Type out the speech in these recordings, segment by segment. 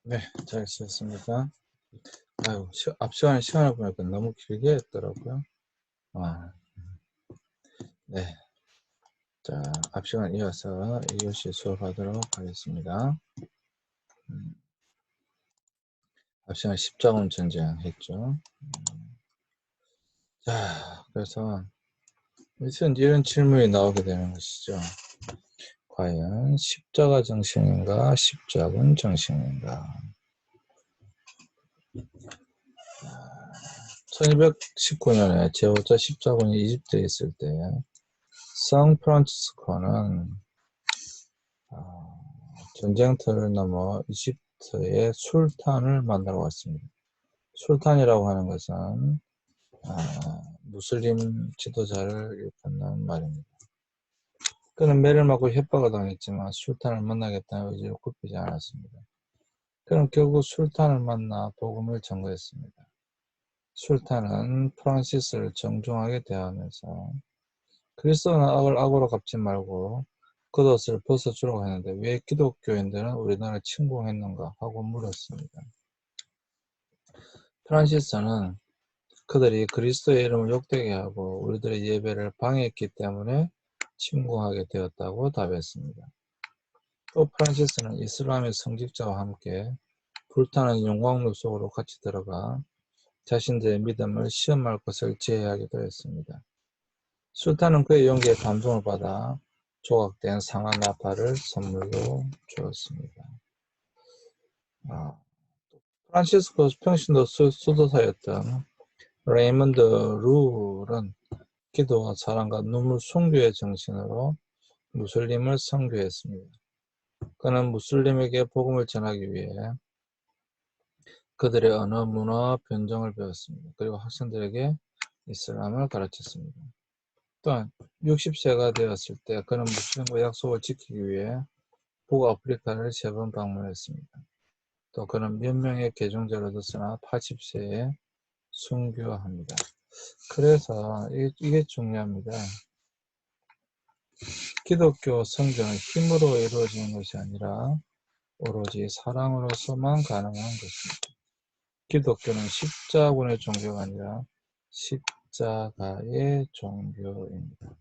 네, 잘 쓰셨습니다. 아유, 앞 시간에 시간을 보니까 너무 길게 했더라고요. 아, 네. 자, 앞 시간 이어서 2교시 수업하도록 하겠습니다. 앞 시간 십자군 전쟁 했죠. 자, 그래서 이런 질문이 나오게 되는 것이죠. 과연 십자가 정신인가, 십자군 정신인가? 1219년에 제5차 십자군이 이집트에 있을 때 성프란치스코는 전쟁터를 넘어 이집트의 술탄을 만나러 왔습니다. 술탄이라고 하는 것은 무슬림 지도자를 일컫는 말입니다. 그는 매를 맞고 협박을 당했지만 술탄을 만나겠다는 의지를 굽히지 않았습니다. 그는 결국 술탄을 만나 복음을 전거했습니다. 술탄은 프란시스를 정중하게 대하면서 그리스도는 악을 악으로 갚지 말고 겉옷을 벗어주라고 했는데 왜 기독교인들은 우리나라를 침공했는가 하고 물었습니다. 프란시스는 그들이 그리스도의 이름을 욕되게 하고 우리들의 예배를 방해했기 때문에 침공하게 되었다고 답했습니다. 또 프란시스는 이슬람의 성직자와 함께 불타는 용광로 속으로 같이 들어가 자신들의 믿음을 시험할 것을 제의하기도 했습니다. 술탄은 그의 용기에 감동을 받아 조각된 상아 나팔을 선물로 주었습니다. 프란시스코 평신도 수도사였던 레이먼드 룰은 기도와 사랑과 눈물 순교의 정신으로 무슬림을 선교했습니다. 그는 무슬림에게 복음을 전하기 위해 그들의 언어, 문화, 변종을 배웠습니다. 그리고 학생들에게 이슬람을 가르쳤습니다. 또한 60세가 되었을 때 그는 무슬림과 약속을 지키기 위해 북아프리카를 3번 방문했습니다. 또 그는 몇 명의 개종자를 얻었으나 80세에 순교합니다. 그래서 이게 중요합니다. 기독교 성전은 힘으로 이루어지는 것이 아니라 오로지 사랑으로서만 가능한 것입니다. 기독교는 십자군의 종교가 아니라 십자가의 종교입니다.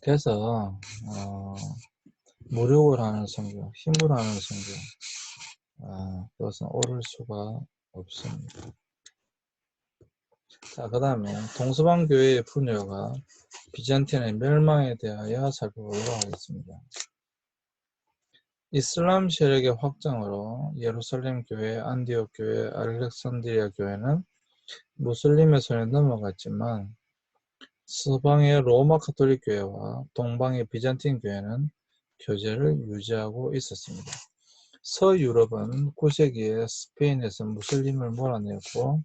그래서 무력을 하는 성교, 힘으로 하는 성교, 그것은 옳을 수가 없습니다. 자, 그 다음에 동서방교회의 분열과 비잔틴의 멸망에 대하여 살펴보도록 하겠습니다. 이슬람 세력의 확장으로 예루살렘 교회, 안디옥 교회, 알렉산드리아 교회는 무슬림의 손에 넘어갔지만 서방의 로마 가톨릭 교회와 동방의 비잔틴 교회는 교제를 유지하고 있었습니다. 서유럽은 9세기에 스페인에서 무슬림을 몰아내고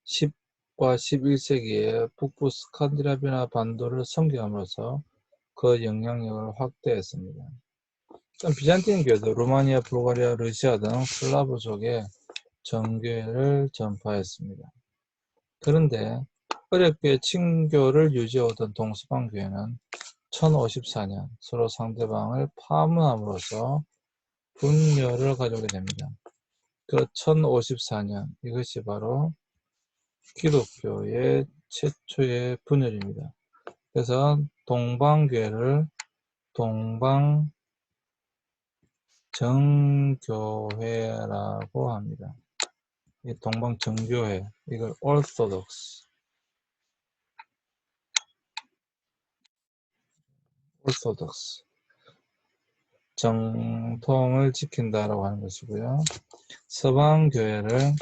10과 11세기에 북부 스칸디나비아 반도를 선교함으로써 그 영향력을 확대했습니다. 비잔틴 교회도 루마니아, 불가리아, 러시아 등 슬라브족의 정교회를 전파했습니다. 그런데 어렵게 친교를 유지하던 동서방교회는 1054년 서로 상대방을 파문함으로써 분열을 가져오게 됩니다. 그 1054년 이것이 바로 기독교의 최초의 분열입니다. 그래서 동방교회를 동방정교회라고 합니다. 이 동방정교회, 이걸 orthodox 정통을 지킨다라고 하는 것이고요. 서방교회를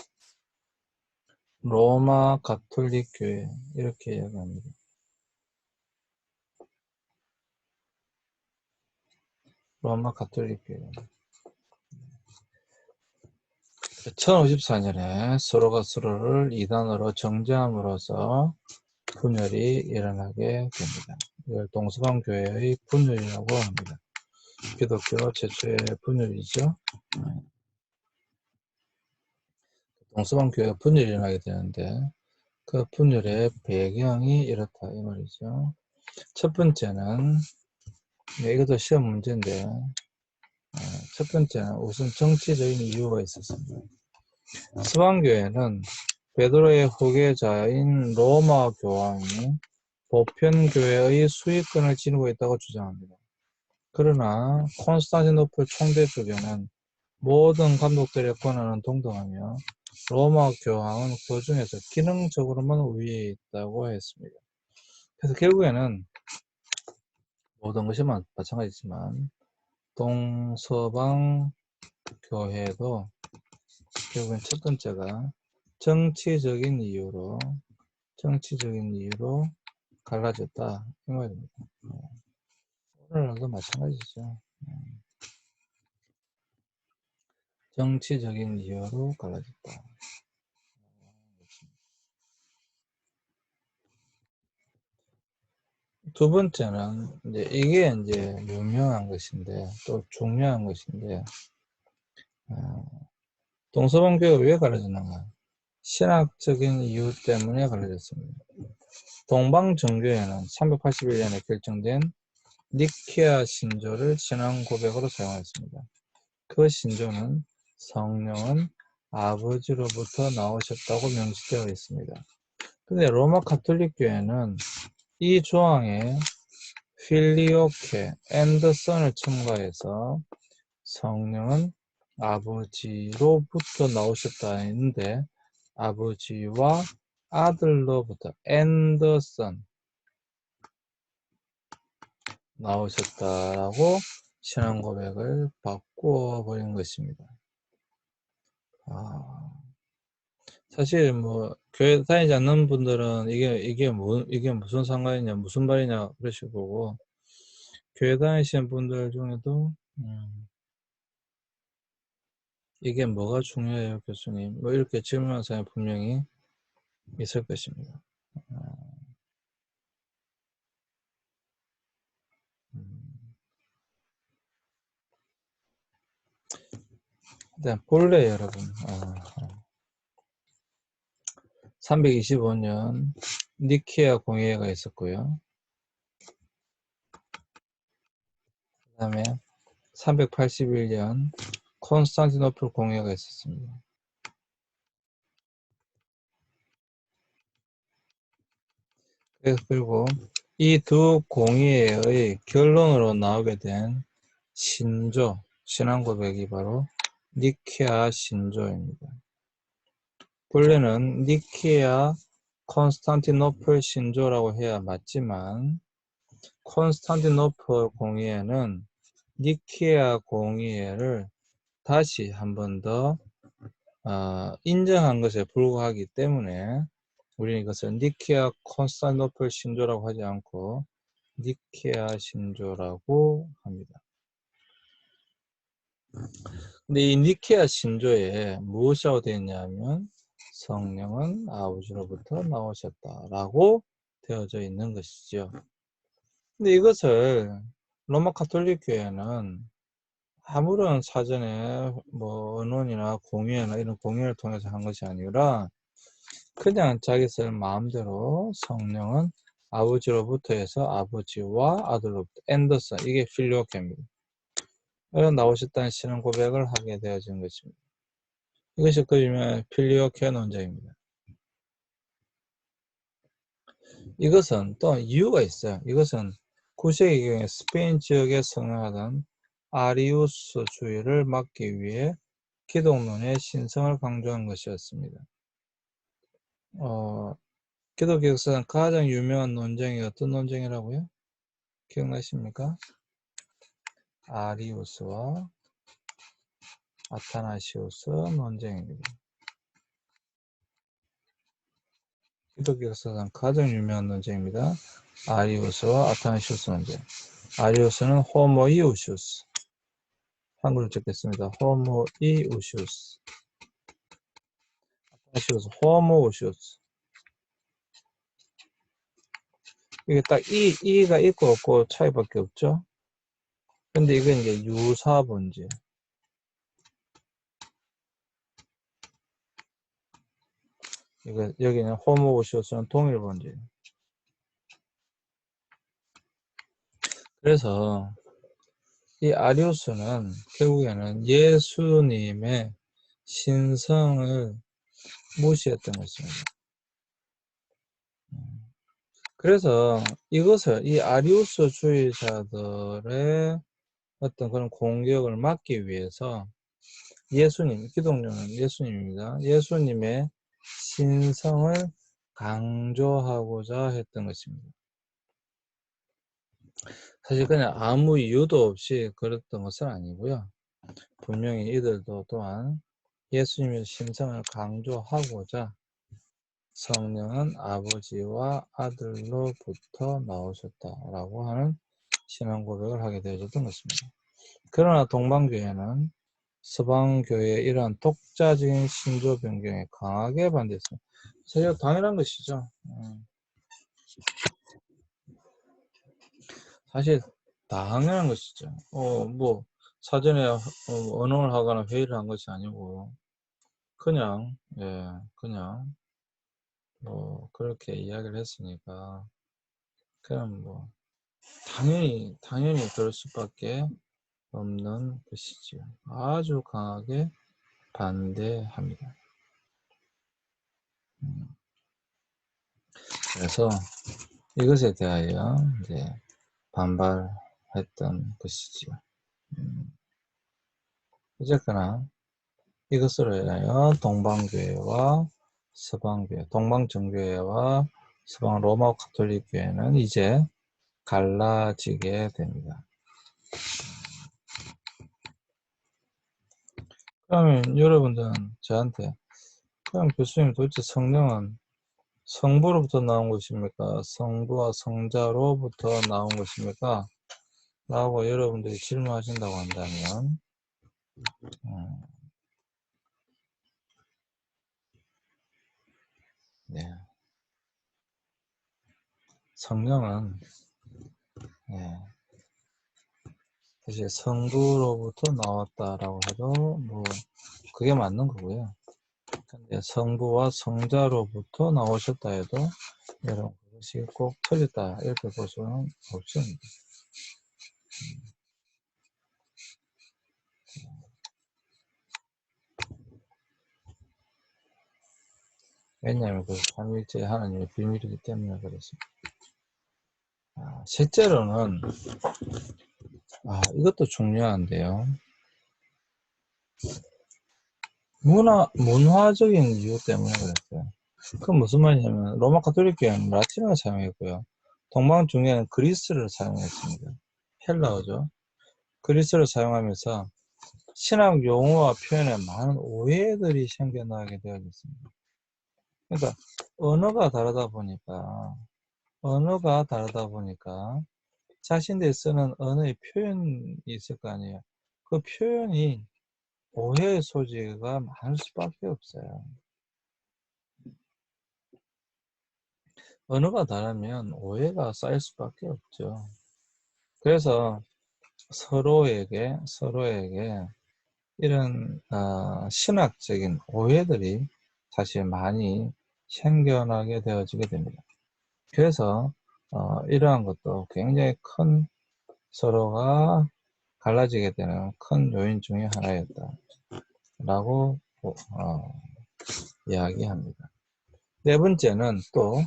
로마 가톨릭 교회 이렇게 이야기합니다. 로마 가톨릭 교회. 1054년에 서로가 서로를 이단으로 정죄함으로써 분열이 일어나게 됩니다. 이걸 동서방교회의 분열이라고 합니다. 기독교 최초의 분열이죠. 동서방교회가 분열이 일어나게 되는데 그 분열의 배경이 이렇다 이 말이죠. 첫 번째는 이것도 시험 문제인데 첫 번째는 우선 정치적인 이유가 있었습니다. 서방교회는 베드로의 후계자인 로마 교황이 보편교회의 수익권을 지니고 있다고 주장합니다. 그러나 콘스탄티노플 총대 쪽에는 모든 감독들의 권한은 동등하며 로마 교황은 그 중에서 기능적으로만 우위에 있다고 했습니다. 그래서 결국에는 모든 것이 마찬가지지만 동서방 교회도 결국엔 첫 번째가 정치적인 이유로 갈라졌다 이 말입니다. 오늘도 마찬가지죠. 정치적인 이유로 갈라졌다. 두 번째는 이게 이제 유명한 것인데 또 중요한 것인데 동서방 교회가 왜 갈라졌는가? 신학적인 이유 때문에 갈라졌습니다. 동방 정교회는 381년에 결정된 니케아 신조를 신앙 고백으로 사용했습니다. 그 신조는 성령은 아버지로부터 나오셨다고 명시되어 있습니다. 근데 로마 가톨릭 교회는 이 조항에 필리오케 앤더슨을 첨가해서 성령은 아버지로부터 나오셨다 했는데 아버지와 아들로부터 앤더슨 나오셨다라고 신앙 고백을 바꾸어 버린 것입니다. 사실 뭐 교회 다니지 않는 분들은 이게 무슨 상관이냐 무슨 말이냐 그러실 거고 교회 다니시는 분들 중에도 이게 뭐가 중요해요 교수님 뭐 이렇게 질문하는 사람이 분명히 있을 것입니다. 일단 본래 여러분 325년 니케아 공회가 있었고요. 그 다음에 381년 콘스탄티노플 공회가 있었습니다. 그리고 이 두 공의회의 결론으로 나오게 된 신조, 신앙 고백이 바로 니케아 신조입니다. 본래는 니케아 콘스탄티노플 신조라고 해야 맞지만 콘스탄티노플 공의회는 니케아 공의회를 다시 한 번 더 인정한 것에 불과하기 때문에 우리는 이것을 니케아 콘스탄티노플 신조라고 하지 않고 니케아 신조라고 합니다. 근데 이 니케아 신조에 무엇이라고 되어 있냐면 성령은 아버지로부터 나오셨다라고 되어져 있는 것이죠. 근데 이것을 로마 가톨릭 교회는 아무런 사전에 뭐 언론이나 공회나 이런 공회를 통해서 한 것이 아니라 그냥 자기들 마음대로 성령은 아버지로부터 해서 아버지와 아들로부터 앤더슨 이게 필리오케입니다. 나오셨다는 신앙 고백을 하게 되어진 것입니다. 이것이 그 유명한 필리오케 논쟁입니다. 이것은 또 이유가 있어요. 이것은 9세기경에 스페인 지역에 성행하던 아리우스주의를 막기 위해 기독론의 신성을 강조한 것이었습니다. 기독교 역사상 가장 유명한 논쟁이 어떤 논쟁이라고요? 기억나십니까? 아리우스와 아타나시우스 논쟁입니다. 기독교 역사상 가장 유명한 논쟁입니다. 아리우스와 아타나시우스 논쟁. 아리우스는 호모이우시우스. 한글로 적겠습니다. 호모이우시우스. 아타나시우스 호모우시우스. 이게 딱 이가 있고 없고 차이밖에 없죠. 근데 이건 이제 유사 번지. 이거 여기는 호모우시우스는 동일 번지. 그래서 이 아리우스는 결국에는 예수님의 신성을 무시했던 것입니다. 그래서 이것을 이 아리우스주의자들의 어떤 그런 공격을 막기 위해서 예수님, 기독교는 예수님입니다. 예수님의 신성을 강조하고자 했던 것입니다. 사실 그냥 아무 이유도 없이 그랬던 것은 아니고요. 분명히 이들도 또한 예수님의 신성을 강조하고자 성령은 아버지와 아들로부터 나오셨다라고 하는 신앙 고백을 하게 되어졌던 것입니다. 그러나 동방교회는 서방교회의 이러한 독자적인 신조 변경에 강하게 반대했습니다. 사실 당연한 것이죠. 사실 당연한 것이죠. 뭐 사전에 언어를 하거나 회의를 한 것이 아니고 그냥 그냥 뭐 그렇게 이야기를 했으니까 그냥 뭐 당연히 그럴 수밖에 없는 것이지요. 아주 강하게 반대합니다. 그래서 이것에 대하여 이제 반발했던 것이지요. 어쨌거나 이것으로 인하여 동방교회와 서방교회, 동방정교회와 서방 로마 가톨릭 교회는 이제 갈라지게 됩니다. 그러면 여러분들은 저한테 그럼 교수님 도대체 성령은 성부로부터 나온 것입니까? 성부와 성자로부터 나온 것입니까? 라고 여러분들이 질문하신다고 한다면 네. 성령은 사실 성부로부터 나왔다라고 해도 뭐 그게 맞는 거고요. 근데 성부와 성자로부터 나오셨다 해도 여러분 그것이 꼭 틀렸다 이렇게 볼 수는 없습니다. 왜냐하면 그 삼위일체 하나님의 비밀이기 때문에 그렇습니다. 셋째로는 이것도 중요한데요. 문화적인 이유 때문에 그랬어요. 그건 무슨 말이냐면 로마 가톨릭 교회는 라틴어를 사용했고요. 동방중에는 그리스를 사용했습니다. 헬라어죠. 그리스를 사용하면서 신학 용어와 표현에 많은 오해들이 생겨나게 되어졌습니다. 그러니까 언어가 다르다 보니까 자신들이 쓰는 언어의 표현이 있을 거 아니에요. 그 표현이 오해의 소지가 많을 수밖에 없어요. 언어가 다르면 오해가 쌓일 수밖에 없죠. 그래서 서로에게 이런 신학적인 오해들이 사실 많이 생겨나게 되어지게 됩니다. 그래서 이러한 것도 굉장히 큰 서로가 갈라지게 되는 큰 요인 중에 하나였다라고 이야기합니다. 네 번째는 또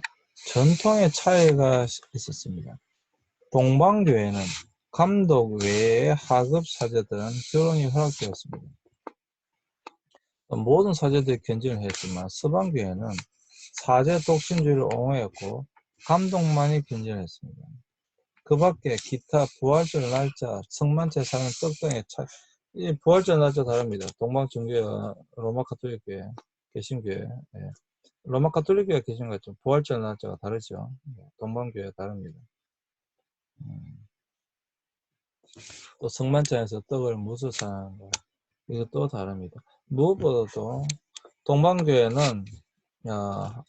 전통의 차이가 있었습니다. 동방교회는 감독 외의 하급 사제들은 결혼이 허락되었습니다. 모든 사제들이 견진을 했지만 서방교회는 사제 독신주의를 옹호했고 감독만이 견진을 했습니다. 그 밖에 기타 부활절 날짜, 성만체 사용 떡 등의 이 부활절 날짜 다릅니다. 동방정교회와 로마 가톨릭 교회, 개신교회, 로마 가톨릭 교회 계신 것 같죠. 부활절 날짜가 다르죠. 동방교회 다릅니다. 또 성만찬에서 떡을 무수 사는 거 이것도 다릅니다. 무엇보다도 동방교회는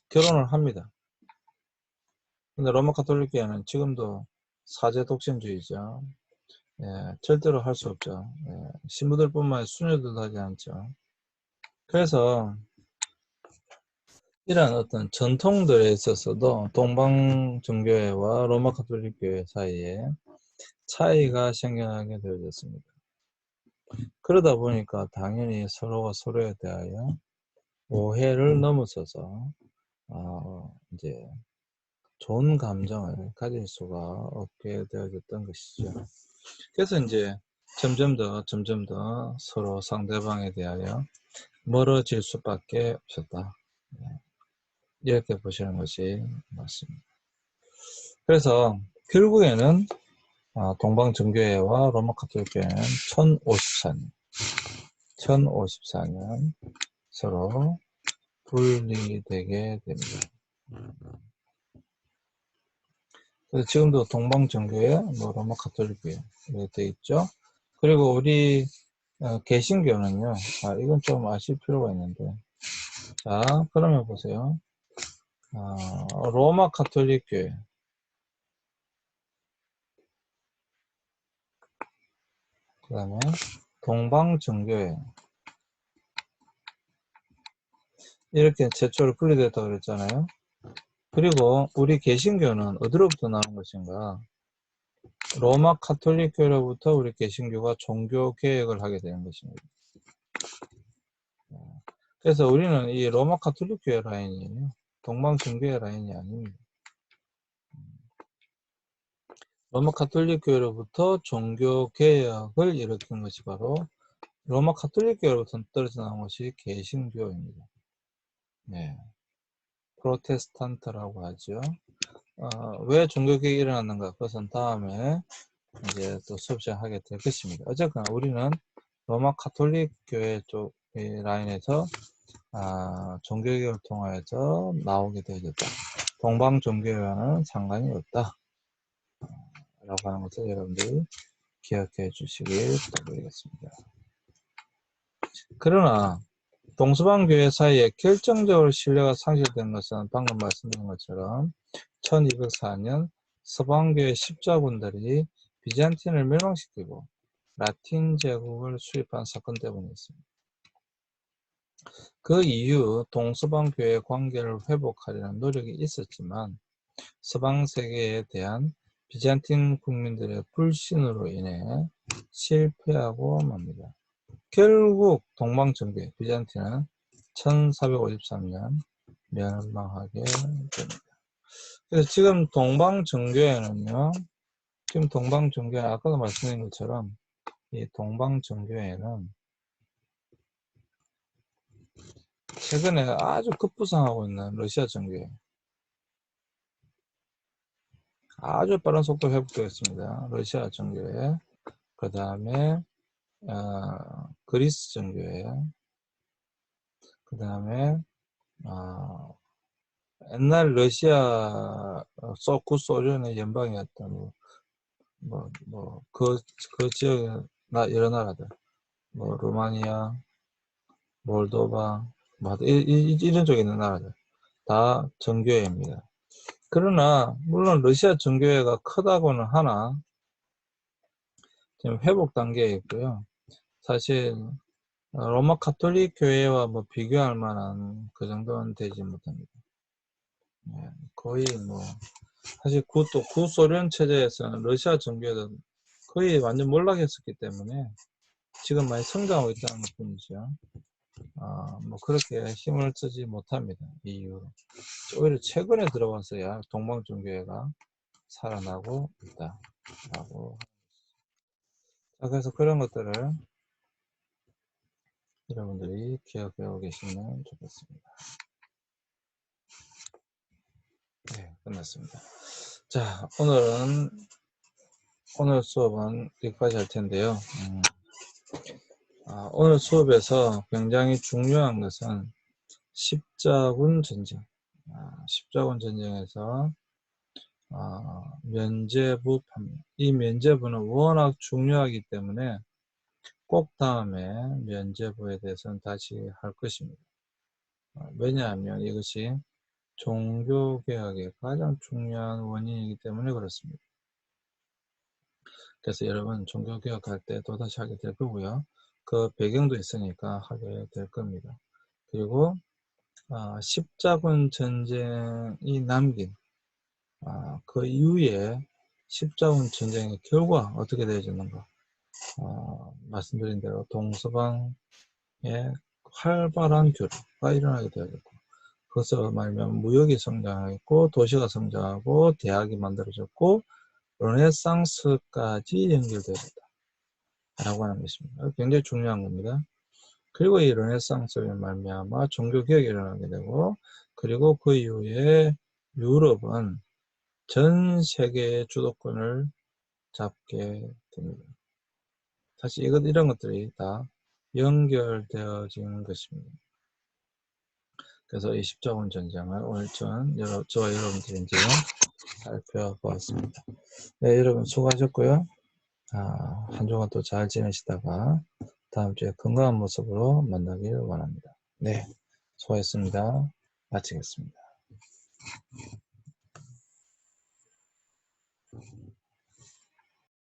결혼을 합니다. 근데 로마 가톨릭 교회는 지금도 사제 독신주의죠. 절대로 할 수 없죠. 신부들뿐만 아니라 수녀들도 하지 않죠. 그래서 이러한 어떤 전통들에 있어서도 동방정교회와 로마 가톨릭 교회 사이에 차이가 생겨나게 되어졌습니다. 그러다 보니까 당연히 서로가 서로에 대하여 오해를 넘어서서 이제 좋은 감정을 가질 수가 없게 되어졌던 것이죠. 그래서 이제 점점 더 서로 상대방에 대하여 멀어질 수밖에 없었다. 이렇게 보시는 것이 맞습니다. 그래서 결국에는 동방정교회와 로마카톨릭교회는 1054년 서로 분리되게 됩니다. 그래서 지금도 동방정교회, 로마카톨릭교회 이렇게 되어 있죠. 그리고 우리 개신교는요. 이건 좀 아실 필요가 있는데, 자, 그러면 보세요. 로마카톨릭교회, 그 다음에 동방정교회, 이렇게 최초로 분리됐다고 그랬잖아요. 그리고 우리 개신교는 어디로부터 나온 것인가? 로마 카톨릭 교회로부터 우리 개신교가 종교 개혁을 하게 되는 것입니다. 그래서 우리는 이 로마 카톨릭 교회 라인이에요. 동방정교회 라인이 아닙니다. 로마 카톨릭 교회로부터 종교 개혁을 일으킨 것이 바로 로마 카톨릭 교회로부터 떨어져 나온 것이 개신교입니다. 네. 프로테스탄트라고 하죠. 왜 종교개혁이 일어났는가? 그것은 다음에 이제 또 수업 시작하게 될 것입니다. 어쨌거나 우리는 로마 카톨릭 교회 쪽 라인에서 종교개혁을 통해서 나오게 되어졌다. 동방 종교와는 상관이 없다. 라고 하는 것을 여러분들이 기억해 주시길 부탁드리겠습니다. 그러나 동서방교회 사이에 결정적으로 신뢰가 상실된 것은 방금 말씀드린 것처럼 1204년 서방교회 십자군들이 비잔틴을 멸망시키고 라틴 제국을 수립한 사건 때문이었습니다. 그 이후 동서방교회 관계를 회복하려는 노력이 있었지만 서방 세계에 대한 비잔틴 국민들의 불신으로 인해 실패하고 맙니다. 결국 동방정교회 비잔틴은 1453년 멸망하게 됩니다. 그래서 지금 동방정교회는요, 지금 동방정교회 아까도 말씀드린 것처럼 이 동방정교회는 최근에 아주 급부상하고 있는 러시아 정교회, 아주 빠른 속도로 회복되었습니다. 러시아 정교회, 그 다음에 그리스 정교회, 그 다음에 옛날 러시아 구소련의 연방이었던 그 지역의 여러 나라들, 루마니아, 몰도바, 이런 쪽에 있는 나라들 다 정교회입니다. 그러나 물론 러시아 정교회가 크다고는 하나 지금 회복 단계에 있고요. 사실 로마 카톨릭 교회와 비교할 만한 그 정도는 되지 못합니다. 거의 사실 구소련 체제에서는 러시아 정교회도 거의 완전 몰락했었기 때문에 지금 많이 성장하고 있다는 것 뿐이죠. 그렇게 힘을 쓰지 못합니다. 이 이후로. 오히려 최근에 들어와서야 동방정교회가 살아나고 있다라고. 그래서 그런 것들을 여러분들이 기억하고 계시면 좋겠습니다. 네, 끝났습니다. 자, 오늘 수업은 여기까지 할 텐데요. 오늘 수업에서 굉장히 중요한 것은 십자군 전쟁. 십자군 전쟁에서 면죄부 판명. 이 면죄부는 워낙 중요하기 때문에 꼭 다음에 면죄부에 대해서는 다시 할 것입니다. 왜냐하면 이것이 종교개혁의 가장 중요한 원인이기 때문에 그렇습니다. 그래서 여러분 종교개혁할 때 또다시 하게 될 거고요. 그 배경도 있으니까 하게 될 겁니다. 그리고 십자군 전쟁이 남긴 그 이후에 십자군 전쟁의 결과 어떻게 되어졌는가? 말씀드린 대로 동서방의 활발한 교류가 일어나게 되어졌고, 그것으로 말하면 무역이 성장했고, 도시가 성장하고, 대학이 만들어졌고, 르네상스까지 연결되었다 라고 하는 것입니다. 굉장히 중요한 겁니다. 그리고 이 르네상스를 말미암아 종교개혁이 일어나게 되고, 그리고 그 이후에 유럽은 전 세계의 주도권을 잡게 됩니다. 사실 이런 것들이 다 연결되어진 것입니다. 그래서 이 십자군 전쟁을 오늘 저와 여러분들이 이제 살펴보았습니다. 네, 여러분 수고하셨고요. 한 주간 또 잘 지내시다가 다음 주에 건강한 모습으로 만나길 원합니다. 네, 수고하셨습니다. 마치겠습니다.